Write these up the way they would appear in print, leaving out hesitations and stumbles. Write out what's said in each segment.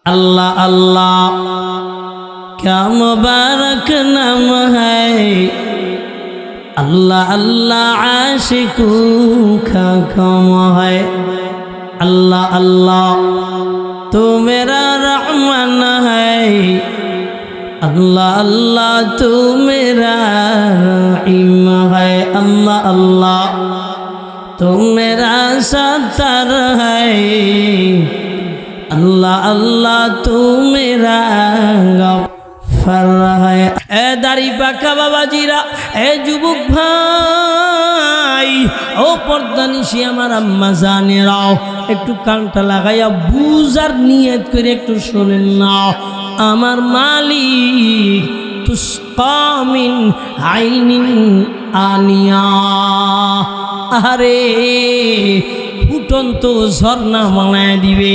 अल्लाह अल्लाह क्या मुबारक नाम है, अल्लाह अल्लाह आशिकों का काम है। अल्लाह अल्लाह तू मेरा रहमान है, अल्लाह अल्लाह तू मेरा रहीम है। अल्लाह अल्लाह तू मेरा सत्तर है, अल्लाह अल्लाह तू मेरा गफ्फार है। ए दाढ़ी पाका बाबाजीरा, ए যুবক ভাই, ও পর্দানিশি আমার আম্মা জানেরাও, একটু কানটা লাগাইয়া বুঝার নিয়ত করে একটু শোনেন না। আমার মালিক তুসকা মিন আইনিন আনিয়া, আরে ফুটন্ত ঝর্ণা বানায় দিবে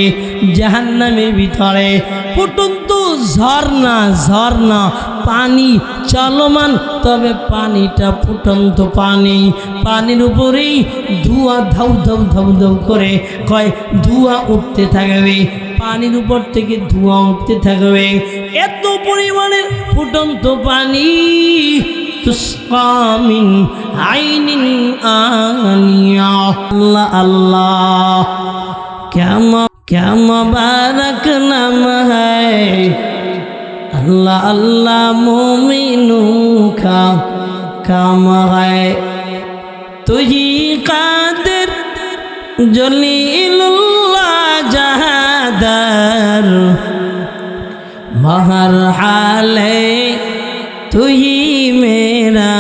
জাহান্নামের ভিতরে। ফুটন্ত ঝর্ণা, ঝর্ণা পানি চলমান, তবে পানিটা ফুটন্ত পানি। পানির উপরেই ধোঁয়া ধাউ ধাউ ধাউ ধাউ করে কয় ধোঁয়া উঠতে থাকবে, পানির উপর থেকে ধোঁয়া উঠতে থাকবে। এত পরিমাণের ফুটন্ত পানি। তুসকা মিন আইনিন আনিয়া। আল্লাহ আল্লাহ क्या मुबारक नाम है, अल्लाह अल्लाह मोमिनों का काम है। तुझी कादिर जलीलुल्लाह जहादर, महर हाले तुझी मेरा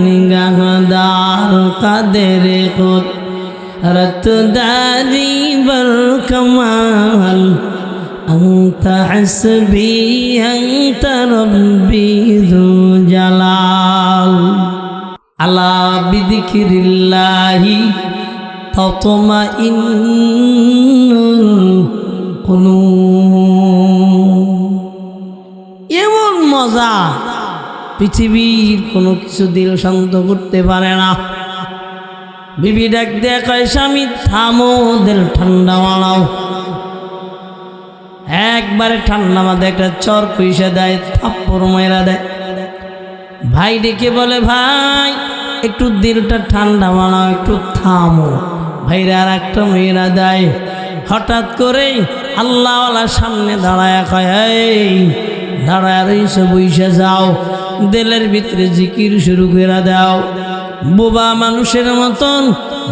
निगाहदार। कादिर खुद रतदारी बर कमाल, अंत हस्बी अंत रब्बी ज़ु जलाल। अला बिज़िक्रिल्लाहि तत्माइन्नुल कुलूब। এমন মজা পৃথিবীর কোনো কিছু দিল শান্ত করতে পারে না। বিবি ডাক দিয়ে কয়, স্বামী থামো, দিল ঠান্ডা বানাও। একবারে ঠান্ডা মাথায় একটা চর কইসা দেয়, থাপ্পড় মেরা দেয়। ভাই ডেকে বলে, ভাই একটু দিলটা ঠান্ডা বানাও, একটু থামো। ভাইরা আর একটা মেয়েরা দেয়। হঠাৎ করে আল্লাহওয়ালা সামনে দাঁড়ায় কয়, এই দাঁড়ায় রইছো, বইসা যাও, দিলের ভিতরে জিকির শুরু করে দাও। বোবা মানুষের মতন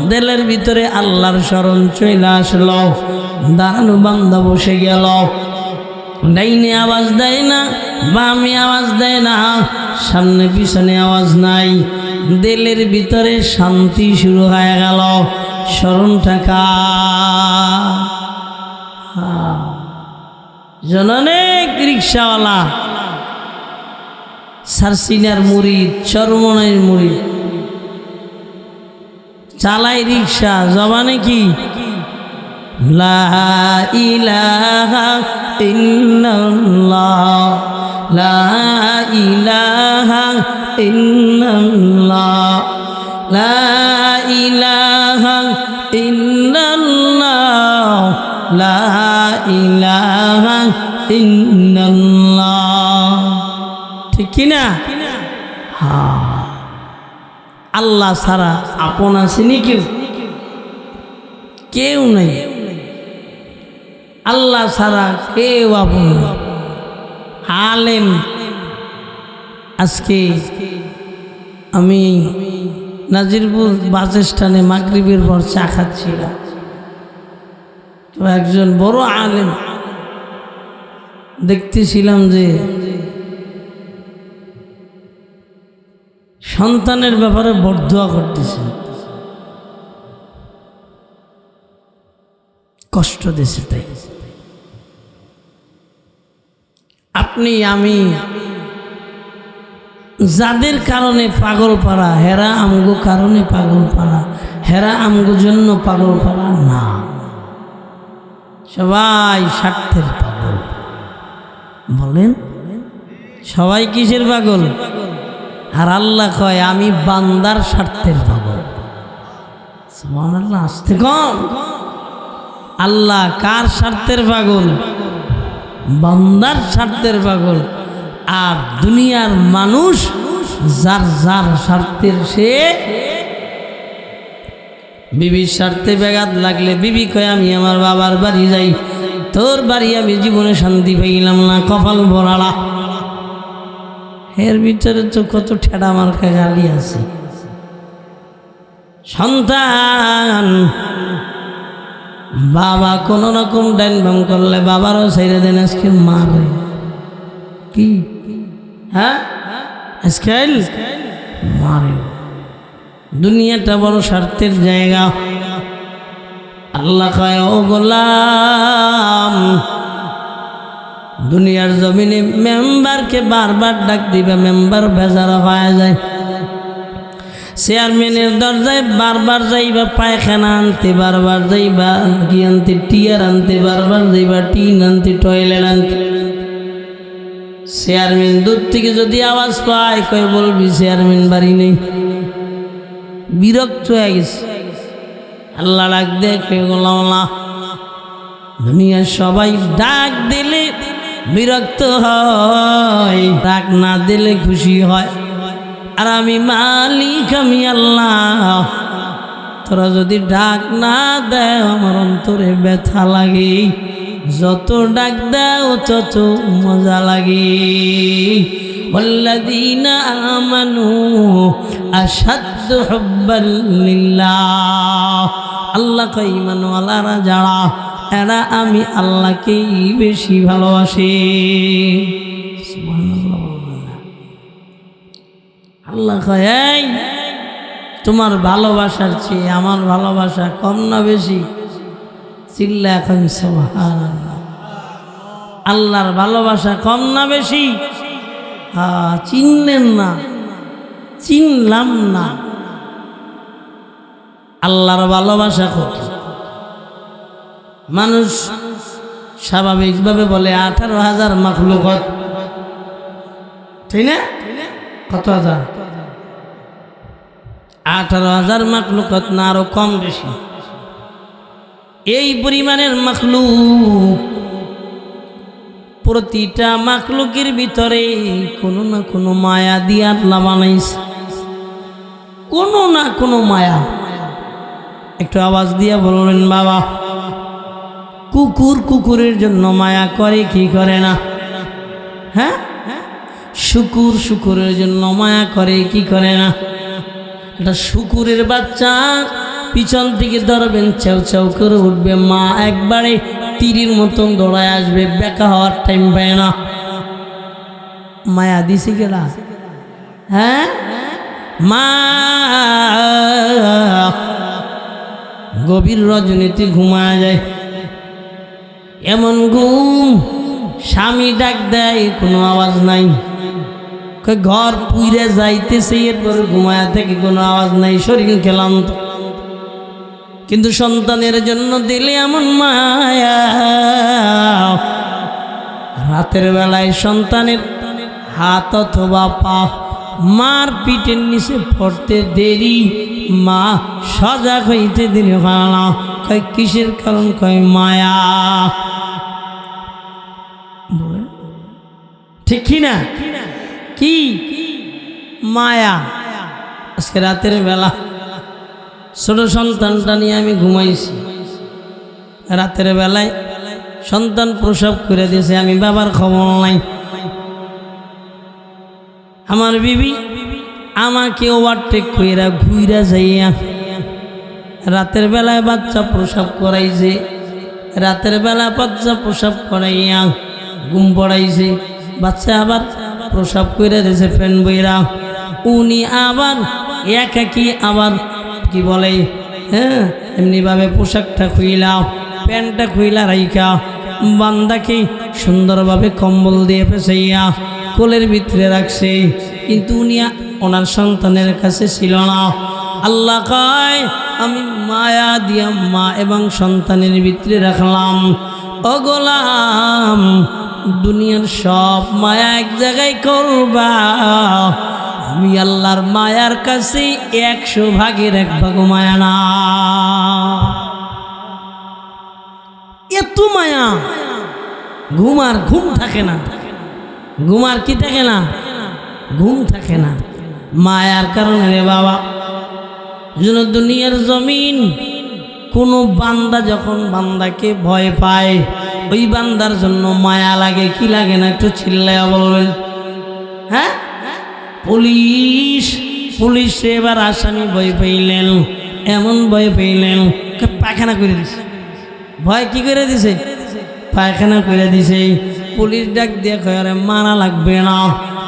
দিলের ভিতরে আল্লাহর স্মরণ চলে আসলো। দাঁড়ানো বান্দা বসে গেল। ডাইনে আওয়াজ দেয় না, বামে আওয়াজ দেয় না, সামনে পিছনে আওয়াজ নাই। দিলের ভিতরে শান্তি শুরু হয়ে গেল। স্মরণটা জননেক রিক্সাওয়ালা, সারসিনার মুরিদ, চরমনের মুরিদ, চালাই রিক্সা, জবানে কি লা ইলাহা ইল্লাল্লাহ, লা ইলাহা ইল্লাল্লাহ, লা ইলাহা ইল্লাল্লাহ, লা ইলাহা ইল্লাল্লাহ। ঠিক কিনা? হ্যাঁ। আল্লাহ ছাড়া আপন আসেনি কেউ? কেউ নাই। আল্লাহ ছাড়া কেউ আপন নাই। আলেম, আজকে আমি নাজিরপুর বাস স্ট্যান্ডে মাগরিবের পর চা খাচ্ছিলাম। তো একজন বড় আলেম দেখতেছিলাম যে সন্তানের ব্যাপারে বরদোয়া করতেছে, কষ্ট দিছে। তাই আপনি আমি যাদের কারণে পাগল পাড়া, হেরা আমগো কারণে পাগল পাড়া, হেরা আমগো জন্য পাগল পাড়া না। সবাই স্বার্থের পাগল। বলেন সবাই কিসের পাগল? আর আল্লাহ কয় আমি বান্দার স্বার্থের পাগল। সুবহানাল্লাহ, আস্তে কম। আল্লাহ কার স্বার্থের পাগল? বান্দার স্বার্থের পাগল, আর দুনিয়ার মানুষ যার যার স্বার্থের। সে বিবির স্বার্থে ব্যাঘাত লাগলে বিবি কয় আমি আমার বাবার বাড়ি যাই, তোর বাড়ি আমি জীবনে শান্তি পাইলাম না, কপাল ভরালা। এর ভিতরে তো কত ঠেড়া মার্কা গালি আছে। সন্তান বাবা কোন রকম ডাইন বাম করলে বাবারও ছেড়ে দেন, আজকে মারে কি, হ্যাঁ আজকে মারে। দুনিয়াটা বড় স্বার্থের জায়গা। আল্লাহ কয় ও গোলাম, দুনিয়ার জমিনে মেম্বারকে বারবার ডাক দিবে, মেম্বার বেজারা হয়ে যায়। চেয়ারম্যানের দরজায় বারবার যাইবা পায়খানা আনতে, বারবার যাইবা কি আনতে, টিয়ার আনতে, বারবার যাইবা টিন আনতে, টয়লেট আনতে। চেয়ারম্যান দূর থেকে যদি আওয়াজ পায় কই বলবি চেয়ারম্যান বাড়ি নেই, বিরক্ত হয়ে গেছে। আল্লাহ ডাক দেখে গোলাম, দুনিয়ার সবাই ডাক দিলে বিরক্ত হয়, ডাক না দিলে খুশি হয়। আর আমি মালিক, আমি আল্লাহ, তোরা যদি ডাক না দেয় আমার অন্তরে ব্যথা লাগে, যত ডাক দাও তত মজা লাগে। ওয়াল্লাযীনা আমানু আশাদ্দু হুব্বাল লিল্লাহ, আল্লাহ কয় ঈমানওয়ালারা যারা, এরা আমি আল্লাহকেই বেশি ভালোবাসে। সুবহানাল্লাহ। আল্লাহ কয় এই তোমার ভালোবাসার চেয়ে আমার ভালোবাসা কম না বেশি? চিল্লা এখন সুবহানাল্লাহ। আল্লাহর ভালোবাসা কম না বেশি? চিনলেন না, চিনলাম না। আল্লাহর ভালোবাসা কত? মানুষ স্বাভাবিকভাবে বলে 18,000 মাখলুকাত, ঠিক না? কত হাজার? 18,000 মাখলুকাত না আরো কম বেশি? এই পরিমাণের মাখলুক, প্রতিটা মাখলুকের ভিতরে কোনো না কোনো মায়া দিয়ে আল্লাহ বানাইছে, কোনো না কোনো মায়া। একটু আওয়াজ দিয়া বললেন বাবা, কুকুর কুকুরের জন্য মায়া করে কি করে না? হ্যাঁ, শুকুর শুকুরের জন্য মায়া করে কি করে না? একটা শুকুরের বাচ্চা পিছন থেকে ধরবেন, চেউ চেউ করে উঠবে, মা একবারে তীরের মতন দৌড়ায় আসবে, বেকা হওয়ার টাইম পায় না। মায়া দিছে কেনা? হ্যাঁ, মা গভীর রজনীতে ঘুমায় যায়, এমন ঘুম, স্বামী ডাক দেয় কোনো আওয়াজ নাই, ঘর পুইরে যাইতেছে, এরপরে ঘুমায়া থেকে কোনো আওয়াজ নাই, শরীর ক্লান্ত। কিন্তু সন্তানের জন্য দিলে এমন মায়া, রাতের বেলায় সন্তানের হাত অথবা পা মার পিঠের নিচে পড়তে দেরি, মা সজাগ হইতে দেরি হয় না। কয় কিসের কারণ? কয় মায়া। ঠিক কি না? কি মায়া? আজকে রাতের বেলা ছোট সন্তানটা নিয়ে আমি ঘুমাইছি, রাতের বেলায় সন্তান প্রসব করে দিয়েছে, আমি বাবার খবর নাই। আমার বিবি আমাকে ওভারটেক কইরা ঘুইরা যাইয়া রাতের বেলায় বাচ্চা প্রসব করাইছে, রাতের বেলা বাচ্চা প্রসব করাইয়া ঘুম পড়াইছে, বাচ্চা আবার প্রসব করে দিয়েছে ফ্যান বইরা। উনি আবার একাকি আবার কি বলে, হ্যাঁ এমনিভাবে পোশাকটা খুইলা, প্যান্টটা খুইলা রাইখা বান্দাকে সুন্দরভাবে কম্বল দিয়ে পেঁচাইয়া কোলের ভিতরে রাখছে, কিন্তু উনি ওনার সন্তানের কাছে ছিল না। আল্লাহ কয় আমি মায়া দিয়া মা এবং সন্তানের ভিতরে রাখলাম। ও গোলাম, দুনিয়ার সব মায়া এক জায়গায় করবা, আমি আল্লাহর মায়ার কাছে 100 ভাগের 1 ভাগ মায়া না। এত মায়া ঘুম থাকে না, ঘুমার কি থাকে না, ঘুম থাকে না, মায়ার কারণে রে বাবা। যেন দুনিয়ার জমিন কোনো বান্দা যখন বান্দাকে ভয় পায়, ওই বান্দার জন্য মায়া লাগে, কি লাগে না একটু চিল্লায়া বলবেন? হ্যাঁ, পুলিশ এবার আসামি ভয় পাইলেন, এমন ভয় পাইলেন পায়খানা করে দিছে। ভয় কি করে দিছে? পায়খানা করে দিছে। পুলিশ ডাক দিয়ে কয় মারা লাগবে না,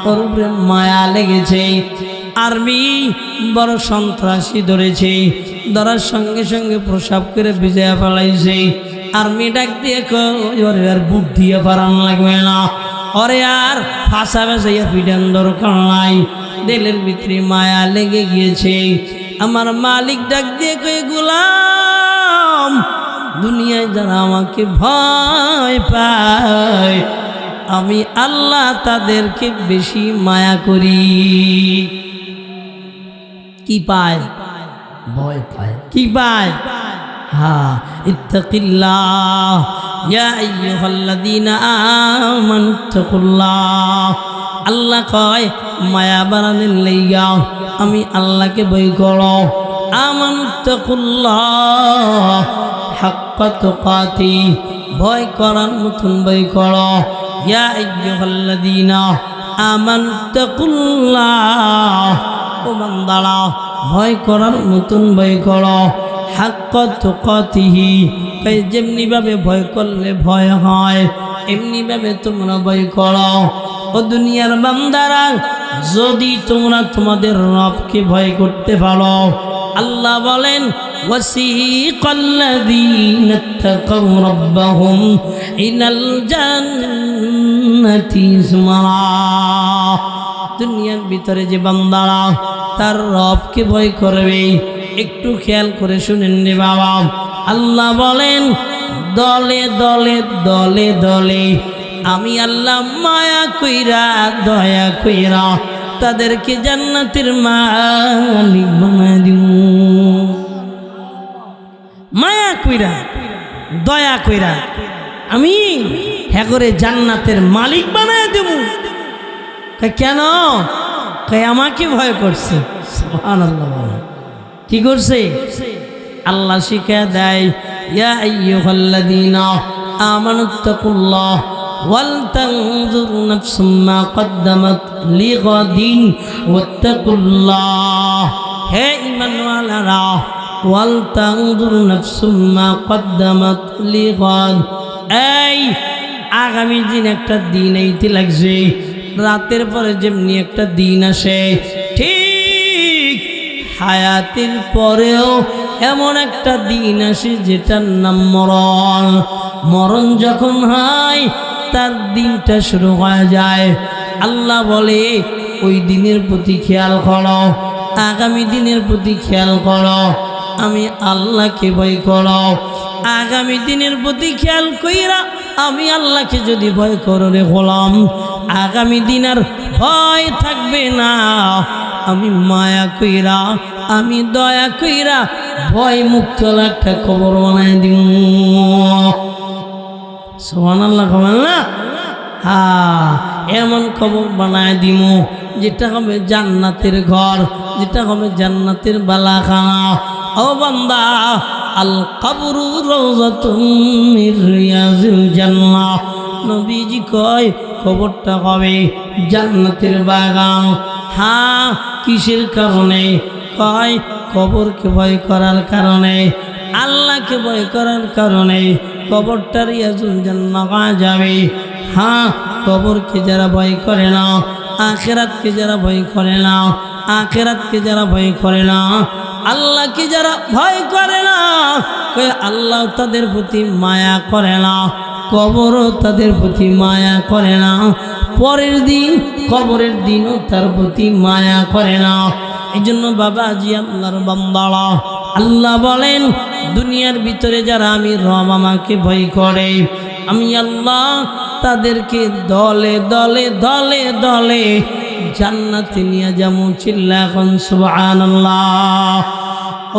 ওর উপরে মায়া লেগেছে। আর্মি বড় সন্ত্রাসী ধরেছে, ধরার সঙ্গে সঙ্গে প্রসাব করে ভিজাইয়া ফেলাইছে। আর্মি ডাক দিয়ে কয় আর বুট দিয়ে পারান লাগবে না, ওরে আর ফাঁসা বেসাইয়া পিটান দরকার নাই, দিলের ভিতরে মায়া লেগে গিয়েছে। আমার মালিক ডাক দিয়ে কয় গোলাম, দুনিয়ায় যারা আমাকে ভয় পায় আমি আল্লাহ তাদেরকে বেশি মায়া করি। কি পায়? ভয় পায়। কি পায়? হ্যাঁ, ইত্তাকিল্লাহ ইয়া আইয়ুহাল্লাযীনা আমানু ইত্তাকুল্লাহ। আল্লাহ কয় মায়া বাড়ানোর লাইগা আমি আল্লাহকে ভয় করো। আমানু ইত্তাকুল্লাহ হাক্কা তুকাতি, ভয় করার মতন ভয় করো। ইয়া আইয়ুহাল্লাযীনা আমানু ইত্তাকুল্লাহ, ও বান্দারা ভয় করার মতন ভয় করো। হাক্কা তুকাতিহি, যেমনি ভাবে ভয় করলে ভয় হয় এমনি ভাবে তোমরা ভয় করো। ও দুনিয়ার বান্দারা, যদি তোমরা তোমাদের রবকে ভয় করতে পারো, আল্লাহ বলেন ওয়াসিকাল্লাযীনা ইত্তাকাউ রাব্বাহুম ইলাল জান্নাতি যুমারা। দুনিয়ার ভিতরে যে বান্দারা তার রবকে ভয় করবে, একটু খেয়াল করে শুনেন রে বাবা। আল্লাহ বলেন দলে দলে দলে দলে আমি আল্লাহ মায়া কইরা দয়া কইরা তাদেরকে জান্নাতের মালিক বানায় দিব। মায়া কইরা দয়া কইরা আমি হ্যাঁ করে জান্নাতের মালিক বানায় দেব। কেন? আমাকে ভয় করছে। সুবহানাল্লাহ। কি করছে? আল্লাহ শিক্ষা দেয় ইয়া আইয়ুহাল্লাযীনা আমানুত্তাকুল্লাহ ওয়াল তানজুর নাফসুম মা কদ্দামাত লিগাদিন ওয়াত্তাকুল্লাহ। হে ঈমানওয়ালারা, ওয়াল তানজুর নাফসুম মা কদ্দামাত লিগাদ, এই আগামী দিন একটা দিন এইতে লাগছে। রাতের পরে যেমনি একটা দিন আসে, ঠিক হায়াতের পরেও এমন একটা দিন আসে যেটার নাম মরণ। মরণ যখন হয় তার দিনটা শুরু হয়ে যায়। আল্লাহ বলে ওই দিনের প্রতি খেয়াল করো, আগামী দিনের প্রতি খেয়াল করো, আমি আল্লাহকে ভয় করো। আগামী দিনের প্রতি খেয়াল কইরা আমি আল্লাহকে যদি ভয় করো রে গোলাম, আগামী দিন আর ভয় থাকবে না। আমি মায়া কইরা আমি দয়া কইরা ভয় মুক্ত একটা খবর বানায় দিব। সুবহানাল্লাহ। না হ্যাঁ, এমন খবর বানায় দিব যেটা হবে জান্নাতের ঘর, যেটা হবে জান্নাতের বালাখানা। ও বান্দা, আল কবরু রাউযাতুম মির রিয়াজিল জান্নাহ। নবীজি কয় কবরটা হবে জান্নাতের বাগান। হ্যাঁ, কিসের কারণে? কয় কবরকে ভয় করার কারণে, আল্লাহকে ভয় করার কারণে কবরটা রিয়াজুল জান্নাহ যাবে। হ্যাঁ, কবরকে যারা ভয় করে না, আখিরাতকে যারা ভয় করে না, আখিরাতকে যারা ভয় করে না, আল্লাহকে যারা ভয় করে না, আল্লাহ তাদের প্রতি মায়া করে না, কবরও তাদের প্রতি মায়া করে না, পরের দিন কবরের দিনও তার প্রতি মায়া করে না। এই জন্য বাবাজি আল্লাহর বান্দারা, আল্লাহ বলেন দুনিয়ার ভিতরে যারা আমি রব আমাকে ভয় করে, আমি আল্লাহ তাদেরকে দলে দলে দলে দলে জান্নাতে নিয়ে যাবো। চিল্লা এখন সুবহানাল্লাহ।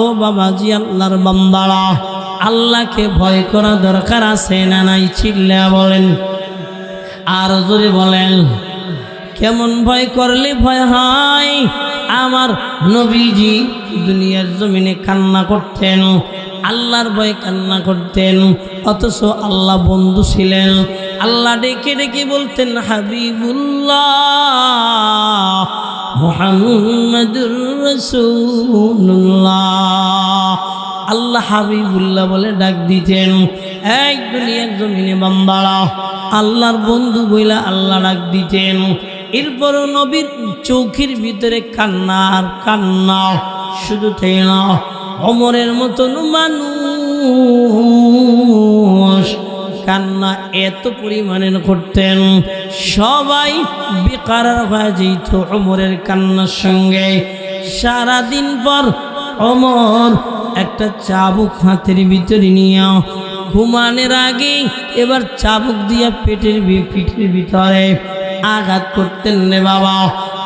ও বাবাজি আল্লাহর বান্দারা, আল্লাহকে ভয় করা দরকার আছে না নাই? চিল্লা বলেন। আর জোরে বলেন, কেমন ভয় করলে ভয় হয়? আমার নবীজি দুনিয়ার জমিনে কান্না করতেন, আল্লাহর ভয়ে কান্না করতেন, অথচ আল্লাহ বন্ধু ছিলেন। আল্লাহ ডেকে ডেকে বলতেন, হাবিবুল্লাহ মুহাম্মাদুর রাসূলুল্লাহ। আল্লাহ হাবিবুল্লাহ বলে ডাক দিতেন। এক দুনিয়ার জমিনে বান্দারা আল্লাহর বন্ধু বইলা আল্লাহ ডাক দিতেন। এরপরও নবীর চোখের ভিতরে কান্না আর কান্না। শুধু তাই না, ওমরের মতন মানুষ কান্না এত পরিমাণের করতেন, সবাই বেকার হয়ে যেত ওমরের কান্নার সঙ্গে। সারাদিন পর ওমর একটা চাবুক হাতের ভিতরে নিয়ে ঘুমানোর আগে এবার চাবুক দিয়া পিঠের ভিতরে আঘাত করতেন রে বাবা।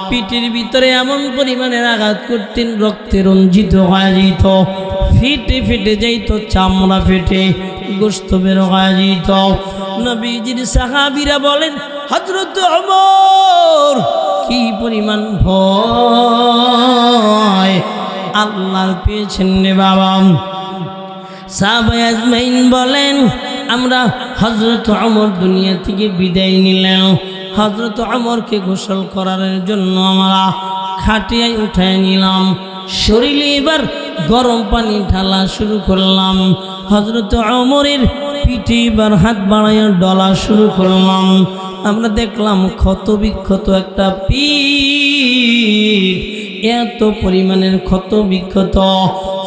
পিঠের ভিতরে এমন পরিমাণের আঘাত করতেন, রক্তে রঞ্জিত হয়ে যেত, ফেটে ফেটে যাইত, চামড়া ফেটে গোস্ত বের হয়ে যেত। নবীজির সাহাবীরা বলেন, হযরত ওমর কি পরিমাণ ভয় আল্লাহর পেয়েছেন রে বাবা। সাহাবায়ে আজমাইন বলেন, আমরা হযরত ওমর দুনিয়া থেকে বিদায় নিলেন। হযরত ওমরকে গোসল করার জন্য আমরা খাটিয়ায় উঠায় নিলাম, শরীরে এবার গরম পানি ঢালা শুরু করলাম। হযরত ওমরের পিঠে এবার হাত বাড়াইয়া ডলা শুরু করলাম। আমরা দেখলাম ক্ষত বিক্ষত একটা পিঠ, এত পরিমাণের ক্ষত বিক্ষত।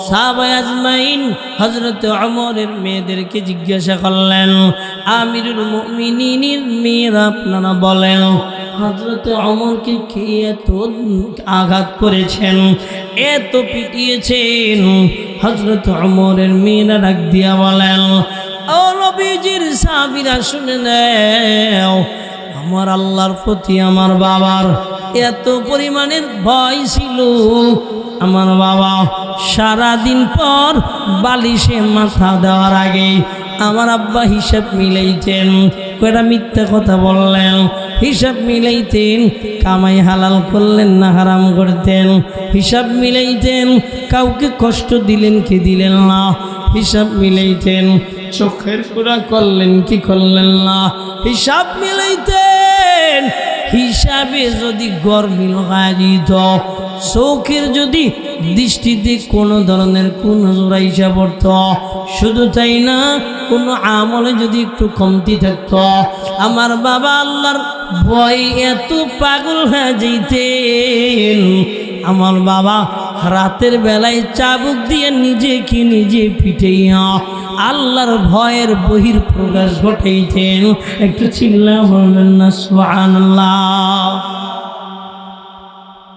সাহাবায়ে আজমাইন হযরত ওমরের মেয়েদেরকে জিজ্ঞাসা করলেন, আমিরুল মুমিনিনের মেয়েরা আপনারা বলেন, হযরত ওমরকে কে এত আঘাত করেছেন, এত পিটিয়েছেন? হযরত ওমরের মেয়েরা ডাক দিয়া বলেন, ও নবীজির সাহাবীরা শুনে নাও, আমার আল্লাহর প্রতি আমার বাবার এত পরিমাণের ভয় ছিল। আমার বাবা সারাদিন পর বালিশে মাথা দেওয়ার আগে আমার আব্বা হিসাব মিলাইতেন। কয়টা মিথ্যা কথা বললেন? হিসাব মিলাইতেন। কামাই হালাল করলেন না হারাম করতেন? হিসাব মিলাইতেন। কাউকে কষ্ট দিলেন কি দিলেন না? হিসাব মিলাইতেন। চোখের পুরা করলেন কি করলেন না? হিসাব মিলাইতেন। হিসাবে যদি গরমিল হয়ে যেত, চোখের যদি দৃষ্টিতে কোনো ধরনের কোন জোড়াইসা পড়ত, শুধু তাই না, কোনো আমলে যদি একটু কমতি থাকত, আমার বাবা আল্লাহর ভয় এত পাগল হয়ে যেতেন। আমার বাবা রাতের বেলায় চাবুক দিয়ে নিজেকে নিজে পিটাইয়া আল্লাহর ভয়ের বহির প্রকাশ ঘটাইতেন। একটু চিল্লা বলবেন না সুবহানাল্লাহ?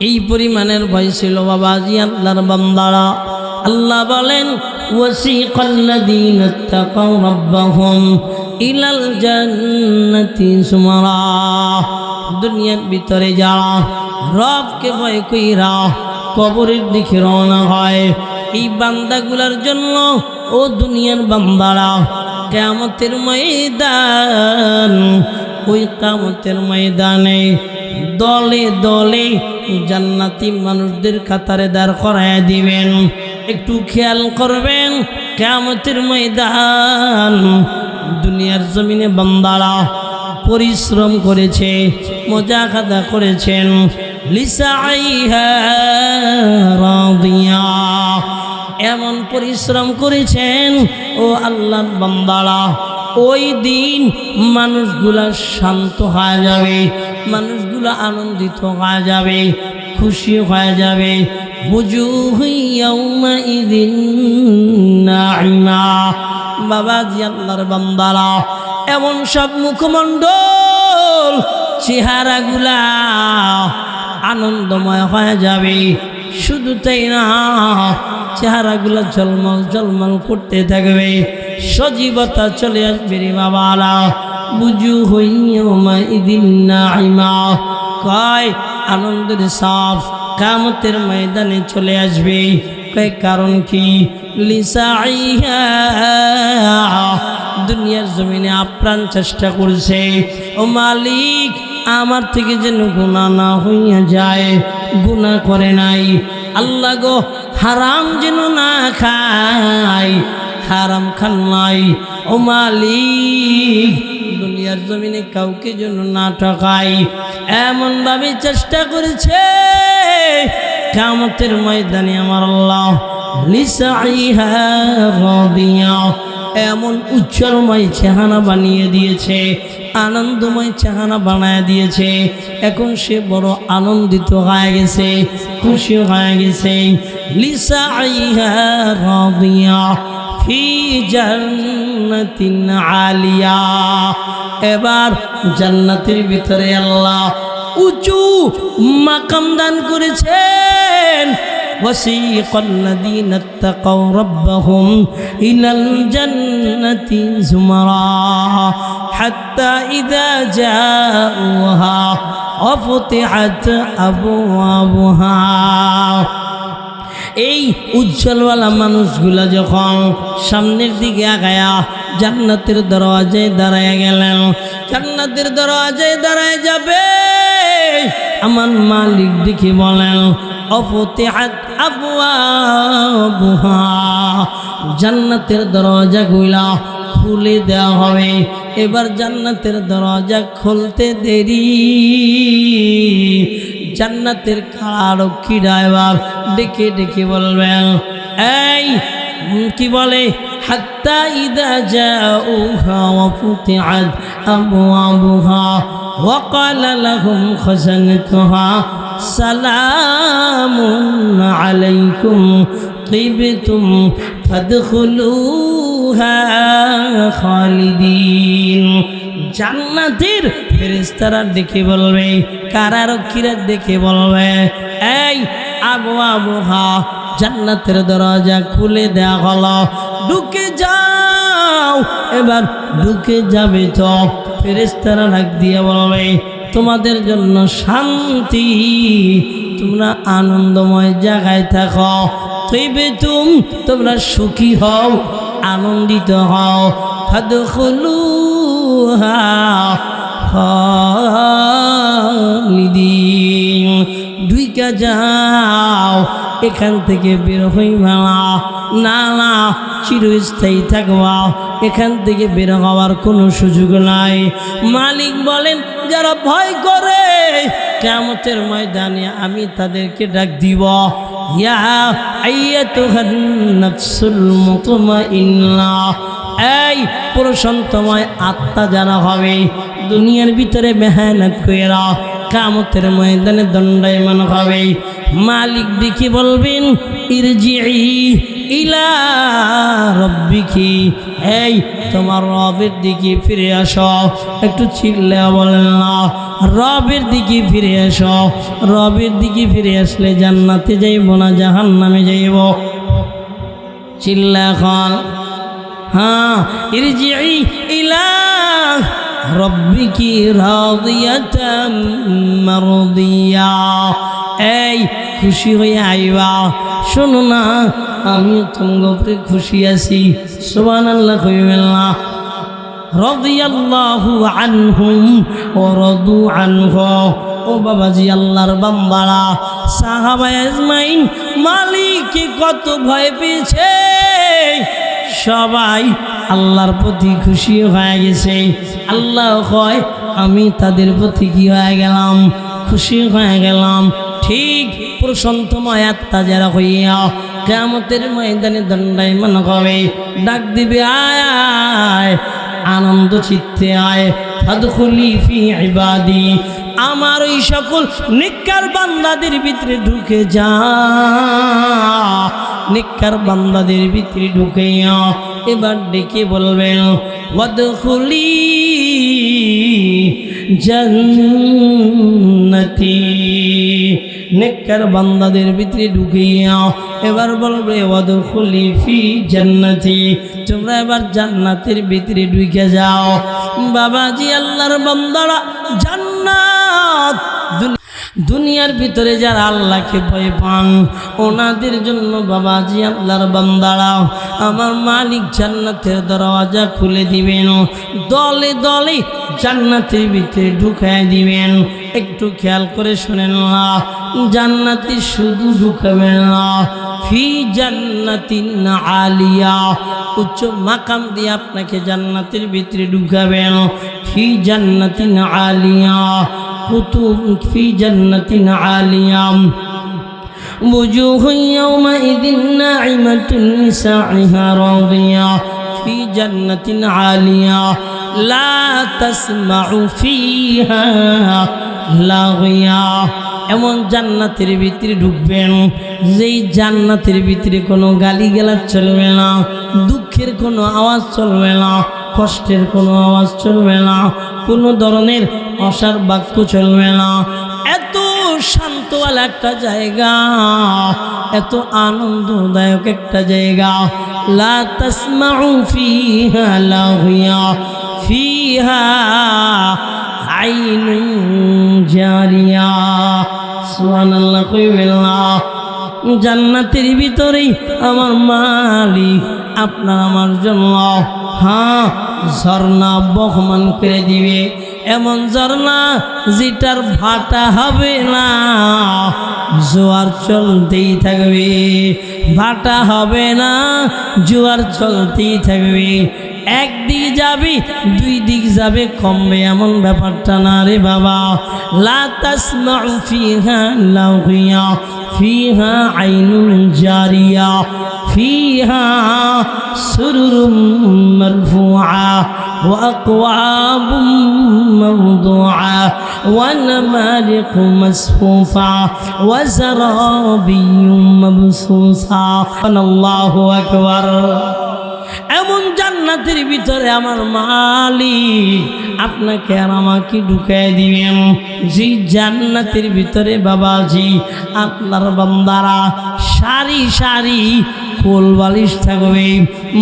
এই পরিমাণের ভয় ছিল বাবাজি আল্লাহর বান্দারা। আল্লাহ বলেন, ওয়াসিকাল্লাযীনা তাকাউ রাব্বাহুম ইলাল জান্নাতি সুমারা। দুনিয়ার ভিতরে যারা রবকে ভয় কইরা কবরের দিকে রওনা হয়, এই বান্দাগুলার জন্য ও দুনিয়ার বান্দারা কিয়ামতের ময়দান, ওই কিয়ামতের ময়দানে দলে দলে জান্নাতি মানুষদের কাতারে দাঁড় করায় দিবেন। একটু খেয়াল করবেন, কিয়ামতের ময়দান দুনিয়ার জমিনে বান্দারা পরিশ্রম করেছে, মুজাহাদা করেছেন, লিসাইহা রাদিয়া, এমন পরিশ্রম করেছেন ও আল্লাহর বান্দারা, ওই দিন মানুষগুলা শান্ত হয়ে যাবে, মানুষগুলা আনন্দিত হয়ে যাবে, খুশি হয়ে যাবে। বুজুহু ইয়াউমাইযিন নাঈমা। বাবাজি আল্লাহর বান্দারা, এমন সব মুখমণ্ডল চেহারাগুলা আনন্দময় হয়ে যাবে। শুধু তাই না, চেহারাগুলা ঝলমল ঝলমল করতে থাকবে, সজীবতা চলে আসবে রে বাবারা। বুজুহু ইয়াউমাইযিন নাঈমা, কয় আনন্দের সাফ কিয়ামতের ময়দানে চলে আসবে। কয় কারণ কি? লিসাইহা দুনিয়ার জমিনে আপ্রাণ চেষ্টা করছে, ও মালিক আমার থেকে যেন গুনাহ না হইয়া যায়, গুনাহ করে নাই। আল্লাহ গো হারাম যেন না খাই, হারাম খান নাই। ও মালিক দুনিয়ার জমিনে কাউকে যেন না ঠকাই, এমন ভাবে চেষ্টা করেছে কিয়ামতের ময়দানে আমার আল্লাহ লিসাইহা রাদিয়া এমন উজ্জ্বলময় চেহারা বানিয়ে দিয়েছে, আনন্দময় চেহারা বানায় দিয়েছে। এখন সে বড় আনন্দিত হয়ে গেছে, খুশি হয়ে গেছে। লিসাইহা রাদিয়া ফি জান্নাতিন আলিয়া, এবার জান্নাতের ভিতরে আল্লাহ উঁচু মাকাম দান করেছেন। وسيق الذين اتقوا ربهم إلى الجنة زمرا حتى إذا جاءوها وفتحت أبوابها। এই উজ্জ্বলওয়ালা মানুষগুলা যখন সামনের দিকে আগায়া জান্নাতের দরওয়াজায় দাঁড়ায় গেলেন, জান্নাতের দরওয়াজায় দাঁড়ায় যাবে, আমার মালিক দেখে বলেন অফতিহাত আবওয়াবুহা, জান্নাতের দরওয়াজাগুলা খুলে দেওয়া হবে। এবার জান্নাতের দরওয়াজা খুলতে দেরি, জান্নাতের কারারক্ষীরা এবার ডেকে ডেকে বলবেন, এই কি বলে, হাত্তা ইদা জাউহা ওয়া ফুতিহাত আবওয়াবুহা ওয়া ক্বালা লাহুম খাজানাতুহা সালামুন আলাইকুম তিবতুম ফাদখুলুহা খালিদিন। জান্নাতের ফেরেশতারা ডেকে বলবে, কারারক্ষীরা ডেকে বলবে, এই আবওয়াবুহা, জান্নাতের দরজা খুলে দেয়া হলো, ঢুকে যাও। এবার ঢুকে যাবে তো ফেরেশতারা ডাক দিয়ে বলবে, তোমাদের জন্য শান্তি, তোমরা আনন্দময় জায়গায় থাকো, তোমরা সুখী হও, আনন্দিত হও। ফাদখুলুহা খালিদিন, ঢুকে যাও, এখান থেকে বের হইবা না, না চিরস্থায়ী থাকবা, এখান থেকে বের হওয়ার কোনো সুযোগ নাই। মালিক বলেন, যারা ভয় করে কিয়ামতের ময়দানে আমি তাদেরকে ডাক দিব, ইয়া আইয়াতুহান নাফসুল মুতমাইন্না, এই প্রশান্তময় আত্মা যারা হবে, দুনিয়ার ভিতরে মেহনত কইরা কিয়ামতের ময়দানে দণ্ডায়মান হবে। মালিক দেখি বলবেন, ইরজিই ইলা রব্বিকি, এই তোমার রবের দিকে ফিরে আসো। একটু চিল্লা বলেন না, রবের দিকে ফিরে আসো। রবের দিকে ফিরে আসলে জান্নাতে যাইব না জাহান্নামে যাইব? চিল্লা এখন, হ্যাঁ, ইরজিই ইলা রব্বিকি রাদিয়াতাম মারদিয়া, এই খুশি হয়ে আইবা। শোনো না, আমি তোমাকে খুশি আছি, সুবহানাল্লাহ কইবেন না। রাদিয়াল্লাহু আনহুম ওয়া রাদু আনহু, ও বাবাজি আল্লাহর বান্দারা, সাহাবায়ে আজমাইন মালিককে কত ভয় পেয়েছে, সবাই আল্লাহর প্রতি খুশি হয়ে গেছে। আল্লাহ কয়, আমি তাদের প্রতি কি হয়ে গেলাম, খুশি হয়ে গেলাম। ঠিক প্রশান্তময় আত্মা যারা হইয়া কিয়ামতের ময়দানে দণ্ডায়মান হবে, ডাক দিবে, আয় আয়, আনন্দ চিত্তে আয়, ফাদখুলি ফি ইবাদি, আমার ওই সকল নেককার বান্দাদের ভিতরে ঢুকে যা, নেককার বান্দাদের ভিতরে ঢুকে। এবার ডেকে বলবেন, ওয়াদখুলি জান্নাতি, নেককার বান্দাদের ভিতরে ঢুকিয়া এবার বলবে, ওয়াদখুলি ফি জান্নাতি, তোমরা এবার জান্নাতের ভিতরে ঢুকে যাও। বাবাজি আল্লাহর বান্দারা, জান্নাত দুনিয়ার ভিতরে যারা আল্লাহকে ভয় পান ওনাদের জন্য বাবাজি আল্লাহর বান্দারা আমার মালিক জান্নাতের দরওয়াজা খুলে দিবেন, দলে দলে জান্নাতের ভিতরে ঢুকায় দিবেন। একটু খেয়াল করে শোনেন না, জান্নাতে শুধু ঢুকাবেন না, ফি জান্নাতিন আলিয়া, উচ্চ মাকাম দিয়ে আপনাকে জান্নাতের ভিতরে ঢুকাবেন। ফি জান্নাতিন আলিয়া, কুতুব ফি জান্নাতিন Alia, wujuhun yawma'idhin na'imatun lisa'iha radiyah fi jannatin 'aliyah la tasma'u fiha laghiyah। এমন জান্নাতের ভিতরে ঢুকবেন যেই জান্নাতের ভিতরে কোনো গালিগালাজ চলবে না, দুঃখের কোনো আওয়াজ চলবে না, কষ্টের কোনো আওয়াজ চলবে না, কোনো ধরনের অসার বাক্য চলবে না। এত শান্তওয়ালা একটা জায়গা, এত আনন্দদায়ক একটা জায়গা। লা তাসমাউ ফিহা লাগিয়া ফিহা আইনুন জারিয়া। সুবহানাল্লাহ কইবেন না। জান্নাতের ভিতরেই আমার মালিক আপনার আমার জন্য ঝর্ণা বহমান করে দিবে, এমন ঝর্ণা যেটার ভাটা হবে না, জোয়ার চলতেই থাকবে, ভাটা হবে না, জোয়ার চলতেই থাকবে। একদিক যাবে দুই দিক যাবে, কমবে এমন ব্যাপারটা না রে বাবা। লা তাসমাউ ফিহা লাগিয়া ফিহা আইনুন জারিয়া ফিহা সুরুরুম মারফুআ ওয়া আকওয়াবুম মাওদুআ ওয়া নামারিকু মাসফুফা ওয়া যারাবিয়্যুম মাবসুসা। আল্লাহু আকবার। এমন জান্নাতের ভিতরে আমার মালিক আপনাকে আর আমাকে ঢুকায় দিবেন, যে জান্নাতের ভিতরে বাবাজি আপনার বান্দারা সারি সারি কোল বালিশ থাকবে,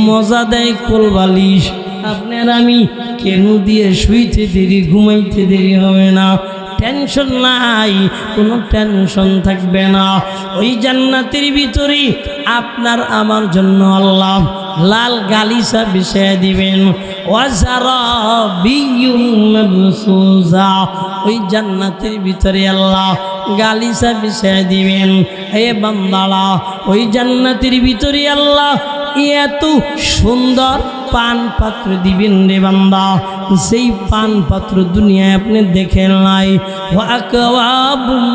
মজা দেয় কোল বালিশ। আপনার আমি কেন দিয়ে শুইতে দেরি, ঘুমাইতে দেরি হবে না, টেনশন নাই, কোনো টেনশন থাকবে না। ওই জান্নাতের ভিতরে আপনার আমার জন্য আল্লাহ লাল গালিচা বিছিয়ে দিবেন। ওই জান্নাতের ভিতরে আল্লাহ গালিচা বিছিয়ে দিবেন। হে বান্দারা, ওই জান্নাতের ভিতরে আল্লাহ এত সুন্দর পান পাত্র দিবেন রে বান্দা, সেই পান পাত্র দুনিয়ায় আপনি দেখেন নাই। ওয়াকওয়াবুম